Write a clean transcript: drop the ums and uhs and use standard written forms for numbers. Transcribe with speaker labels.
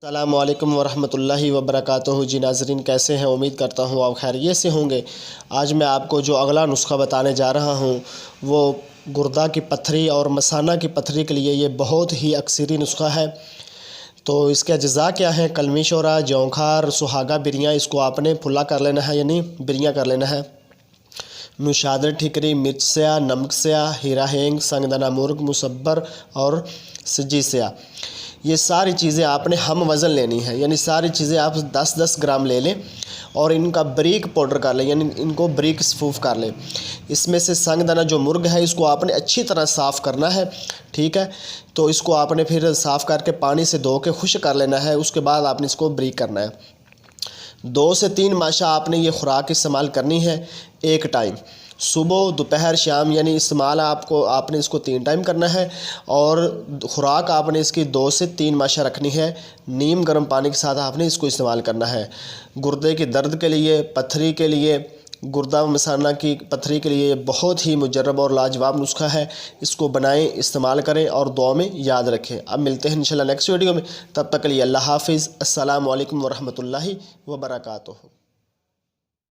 Speaker 1: السلام علیکم ورحمۃ اللہ وبرکاتہ۔ جی ناظرین، کیسے ہیں؟ امید کرتا ہوں آپ خیریت سے ہوں گے۔ آج میں آپ کو جو اگلا نسخہ بتانے جا رہا ہوں وہ گردہ کی پتھری اور مثانہ کی پتھری کے لیے یہ بہت ہی اکثری نسخہ ہے۔ تو اس کے اجزاء کیا ہیں؟ کلمی شورا، جونکھار، سہاگا بریاں، اس کو آپ نے پھلا کر لینا ہے، یعنی بریاں کر لینا ہے۔ نوشادر ٹھکری، مرچ سیاہ، نمک سیاہ، ہیرا ہینگ، سنگ دانہ مرغ، مصبر اور سجی سیاہ، یہ ساری چیزیں آپ نے ہم وزن لینی ہے، یعنی ساری چیزیں آپ 10-10 گرام لے لیں اور ان کا بریک پاؤڈر کر لیں، یعنی ان کو بریک صفوف کر لیں۔ اس میں سے سنگ دانہ جو مرغ ہے اس کو آپ نے اچھی طرح صاف کرنا ہے، ٹھیک ہے؟ تو اس کو آپ نے پھر صاف کر کے پانی سے دھو کے خشک کر لینا ہے۔ اس کے بعد آپ نے اس کو بریک کرنا ہے۔ 2 سے 3 ماشا آپ نے یہ خوراک استعمال کرنی ہے ایک ٹائم، صبح، دوپہر، شام، یعنی استعمال آپ نے اس کو 3 ٹائم کرنا ہے۔ اور خوراک آپ نے اس کی 2 سے 3 ماشا رکھنی ہے، نیم گرم پانی کے ساتھ آپ نے اس کو استعمال کرنا ہے۔ گردے کے درد کے لیے، پتھری کے لیے، گردہ و مثانہ کی پتھری کے لیے یہ بہت ہی مجرب اور لاجواب نسخہ ہے۔ اس کو بنائیں، استعمال کریں اور دعا میں یاد رکھیں۔ اب ملتے ہیں انشاءاللہ نیکسٹ ویڈیو میں، تب تک کے لیے اللہ حافظ۔ السلام علیکم ورحمۃ اللہ وبرکاتہ۔